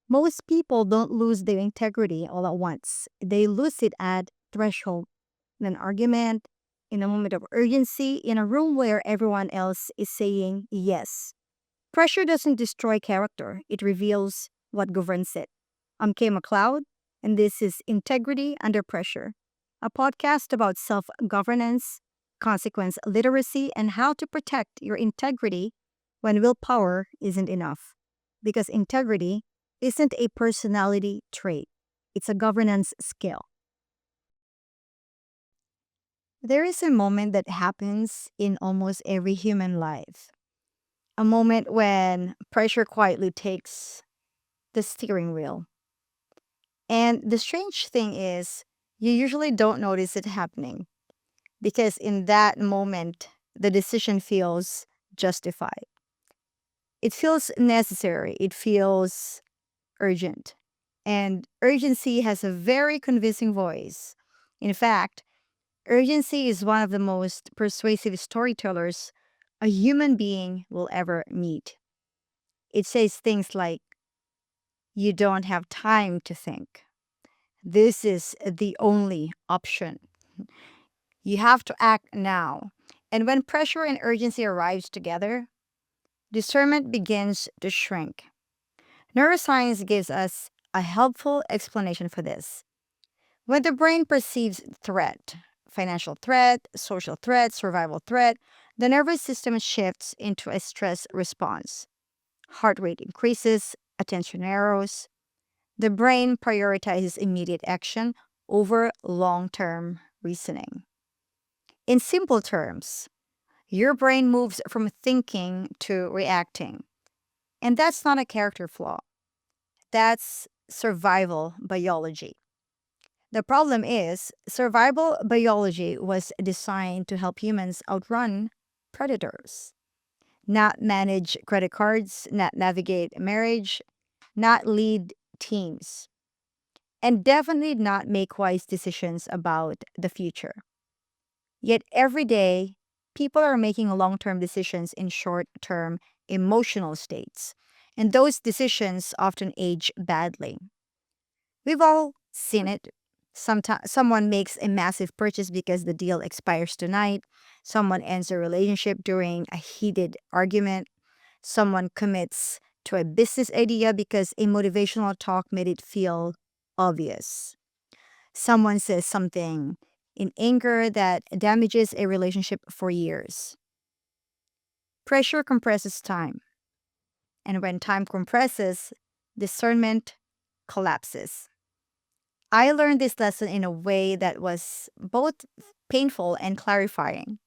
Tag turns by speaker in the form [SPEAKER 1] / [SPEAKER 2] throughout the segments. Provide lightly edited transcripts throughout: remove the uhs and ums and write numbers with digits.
[SPEAKER 1] Most people don't lose their integrity all at once. They lose it at threshold, in an argument, in a moment of urgency, in a room where everyone else is saying yes. Pressure doesn't destroy character, it reveals what governs it. I'm Kaye McLeod, and this is Integrity Under Pressure, a podcast about self governance, consequence literacy, and how to protect your integrity when willpower isn't enough. Because integrity isn't a personality trait, it's a governance skill. There is a moment that happens in almost every human life, a moment when pressure quietly takes the steering wheel. And the strange thing is, you usually don't notice it happening because in that moment, the decision feels justified. It feels necessary, it feels urgent. And urgency has a very convincing voice. In fact, urgency is one of the most persuasive storytellers a human being will ever meet. It says things like, you don't have time to think. This is the only option. You have to act now. And when pressure and urgency arrives together, discernment begins to shrink. Neuroscience gives us a helpful explanation for this. When the brain perceives threat, financial threat, social threat, survival threat, the nervous system shifts into a stress response. Heart rate increases, attention narrows. The brain prioritizes immediate action over long term reasoning. In simple terms, your brain moves from thinking to reacting. And that's not a character flaw, that's survival biology. The problem is, survival biology was designed to help humans outrun predators, not manage credit cards, not navigate marriage, not lead teams, and definitely not make wise decisions about the future. Yet every day, people are making long term decisions in short term emotional states, and those decisions often age badly. We've all seen it. Sometimes someone makes a massive purchase because the deal expires tonight. Someone ends a relationship during a heated argument. Someone commits to a business idea because a motivational talk made it feel obvious. Someone says something in anger that damages a relationship for years. Pressure compresses time, and when time compresses, discernment collapses. I learned this lesson in a way that was both painful and clarifying.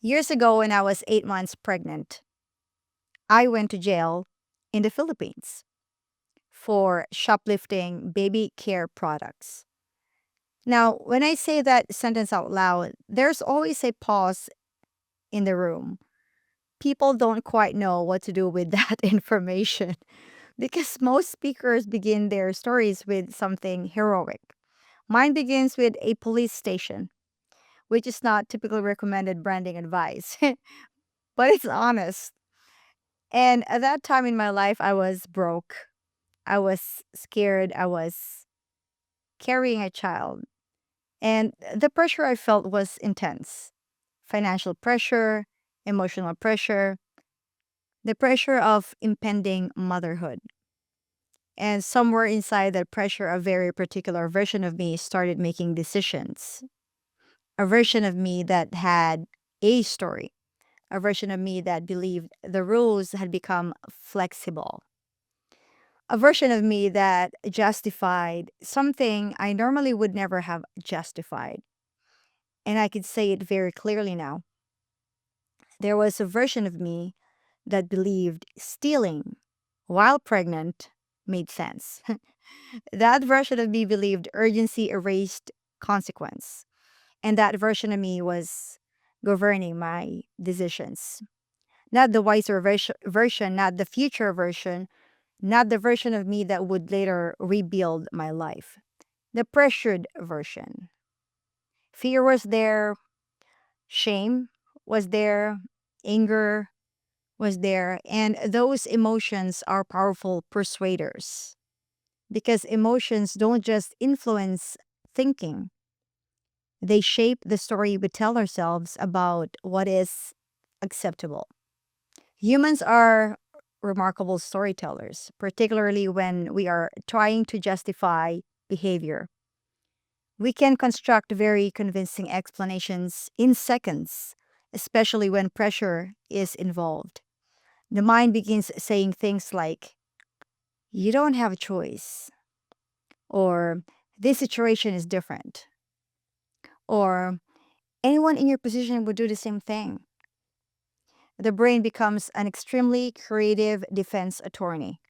[SPEAKER 1] Years ago, when I was 8 months pregnant, I went to jail in the Philippines for shoplifting baby care products. Now, when I say that sentence out loud, there's always a pause in the room. People don't quite know what to do with that information because most speakers begin their stories with something heroic. Mine begins with a police station, which is not typically recommended branding advice, but it's honest. And at that time in my life, I was broke. I was scared. I was carrying a child. And the pressure I felt was intense: financial pressure, emotional pressure, the pressure of impending motherhood. And somewhere inside that pressure, a very particular version of me started making decisions. A version of me that had a story, a version of me that believed the rules had become flexible, a version of me that justified something I normally would never have justified. And I could say it very clearly now. There was a version of me that believed stealing while pregnant made sense. That version of me believed urgency erased consequence. And that version of me was governing my decisions. Not the wiser version, not the future version, not the version of me that would later rebuild my life. The pressured version. Fear was there, shame was there, anger was there, and those emotions are powerful persuaders. because emotions don't just influence thinking, they shape the story we tell ourselves about what is acceptable. Humans are remarkable storytellers, particularly when we are trying to justify behavior. We can construct very convincing explanations in seconds, especially when pressure is involved. The mind begins saying things like, you don't have a choice, or this situation is different, or anyone in your position would do the same thing. The brain becomes an extremely creative defense attorney.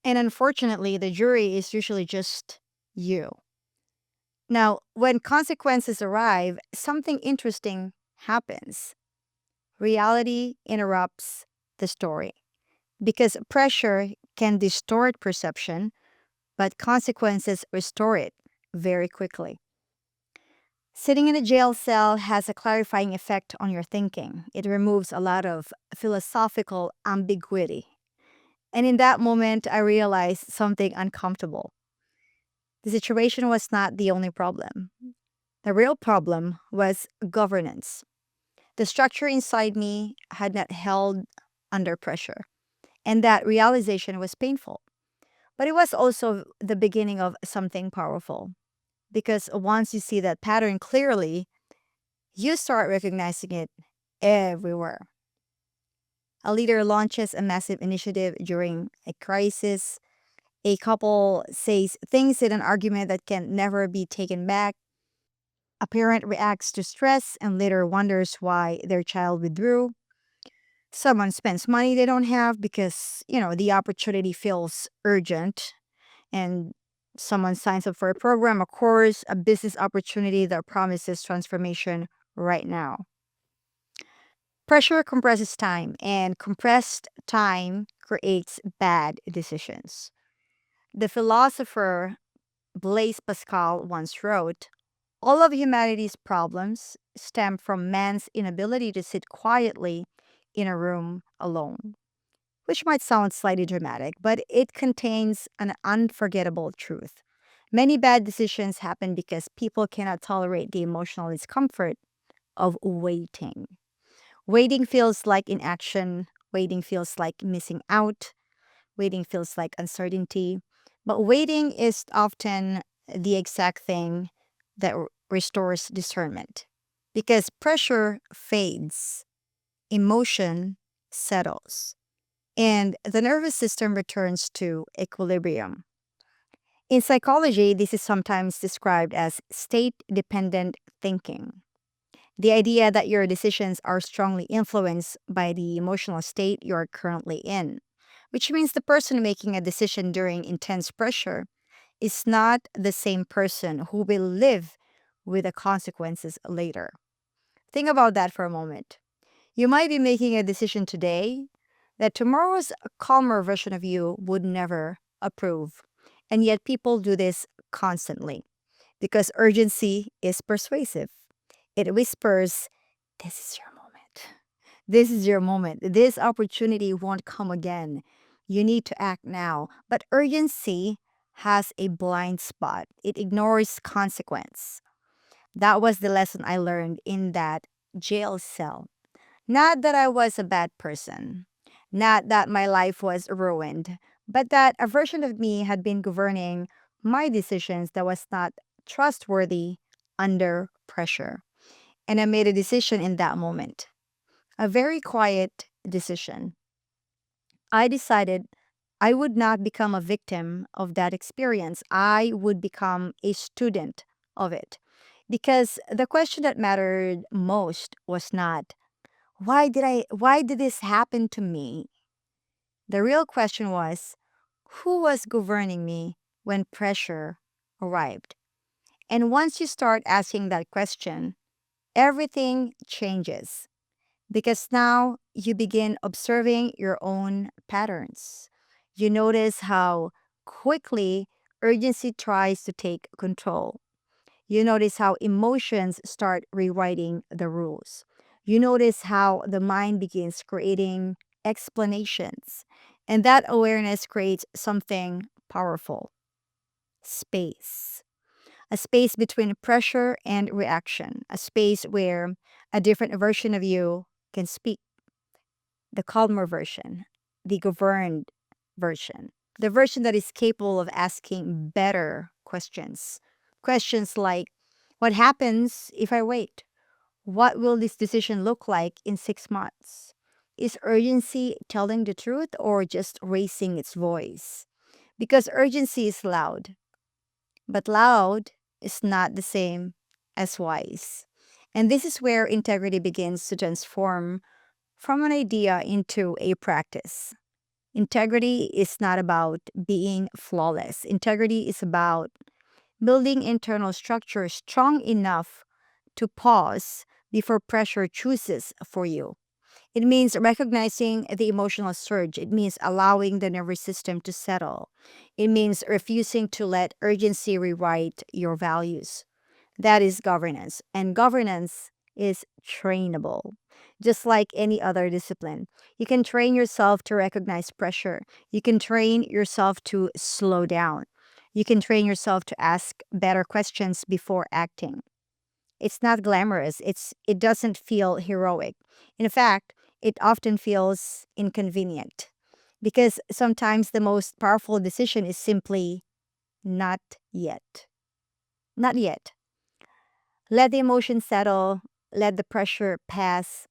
[SPEAKER 1] And unfortunately, the jury is usually just you. Now, when consequences arrive, something interesting happens. Reality interrupts the story because pressure can distort perception, but consequences restore it very quickly. Sitting in a jail cell has a clarifying effect on your thinking. It removes a lot of philosophical ambiguity. And in that moment, I realized something uncomfortable. The situation was not the only problem. The real problem was governance. The structure inside me had not held under pressure, and that realization was painful. But it was also the beginning of something powerful, because once you see that pattern clearly, you start recognizing it everywhere. A leader launches a massive initiative during a crisis. A couple says things in an argument that can never be taken back. A parent reacts to stress and later wonders why their child withdrew. Someone spends money they don't have because, the opportunity feels urgent. And someone signs up for a program, a course, a business opportunity that promises transformation right now. Pressure compresses time, and compressed time creates bad decisions. The philosopher Blaise Pascal once wrote, all of humanity's problems stem from man's inability to sit quietly in a room alone, which might sound slightly dramatic, but it contains an unforgettable truth. Many bad decisions happen because people cannot tolerate the emotional discomfort of waiting. Waiting feels like inaction, waiting feels like missing out, waiting feels like uncertainty. But waiting is often the exact thing that restores discernment. Because pressure fades, emotion settles, and the nervous system returns to equilibrium. In psychology, this is sometimes described as state dependent thinking. The idea that your decisions are strongly influenced by the emotional state you're currently in, which means the person making a decision during intense pressure is not the same person who will live with the consequences later. Think about that for a moment. You might be making a decision today that tomorrow's calmer version of you would never approve. And yet people do this constantly because urgency is persuasive. It whispers, this is your moment. This is your moment. This opportunity won't come again. You need to act now. But urgency has a blind spot, it ignores consequence. That was the lesson I learned in that jail cell. Not that I was a bad person, not that my life was ruined, but that a version of me had been governing my decisions that was not trustworthy under pressure. And I made a decision in that moment, a very quiet decision. I decided I would not become a victim of that experience. I would become a student of it. Because the question that mattered most was not, why did this happen to me? The real question was, who was governing me when pressure arrived? And once you start asking that question, everything changes because now you begin observing your own patterns. You notice how quickly urgency tries to take control. You notice how emotions start rewriting the rules. You notice how the mind begins creating explanations. And that awareness creates something powerful: space. A space between pressure and reaction, a space where a different version of you can speak: the calmer version, the governed version, the version that is capable of asking better questions. Questions like, what happens if I wait? What will this decision look like in 6 months? Is urgency telling the truth or just raising its voice? Because urgency is loud, but loud is not the same as wise. And this is where integrity begins to transform from an idea into a practice. Integrity is not about being flawless. Integrity is about building internal structure strong enough to pause before pressure chooses for you. It means recognizing the emotional surge. It means allowing the nervous system to settle. It means refusing to let urgency rewrite your values. That is governance. And governance is trainable. Just like any other discipline, you can train yourself to recognize pressure. You can train yourself to slow down. You can train yourself to ask better questions before acting. It's not glamorous. It doesn't feel heroic. In fact, it often feels inconvenient because sometimes the most powerful decision is simply not yet. Not yet. Let the emotion settle, let the pressure pass,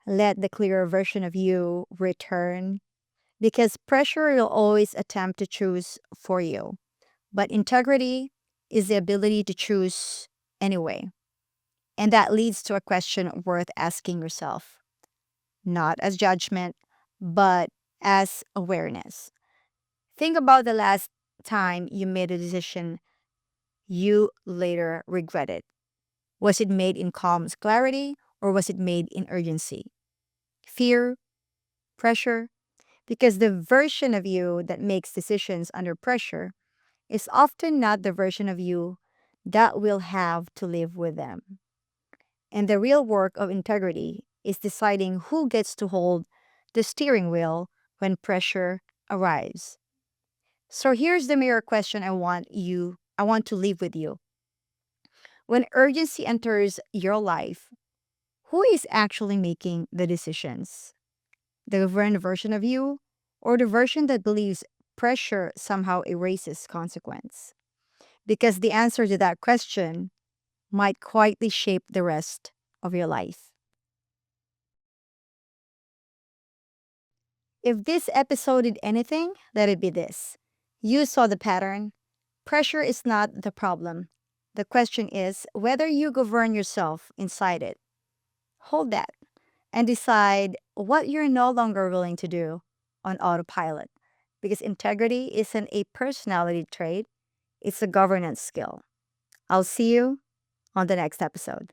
[SPEAKER 1] let the clearer version of you return, because pressure will always attempt to choose for you. But integrity is the ability to choose anyway. And that leads to a question worth asking yourself, not as judgment, but as awareness. Think about the last time you made a decision you later regretted. Was it made in calm clarity or was it made in urgency? Fear, pressure? Because the version of you that makes decisions under pressure is often not the version of you that will have to live with them. And the real work of integrity is deciding who gets to hold the steering wheel when pressure arrives. So here's the mirror question I want to leave with you. When urgency enters your life, who is actually making the decisions? The governed version of you or the version that believes pressure somehow erases consequence? Because the answer to that question might quietly shape the rest of your life. If this episode did anything, let it be this. You saw the pattern. Pressure is not the problem. The question is whether you govern yourself inside it. Hold that and decide what you're no longer willing to do on autopilot. Because integrity isn't a personality trait, it's a governance skill. I'll see you on the next episode.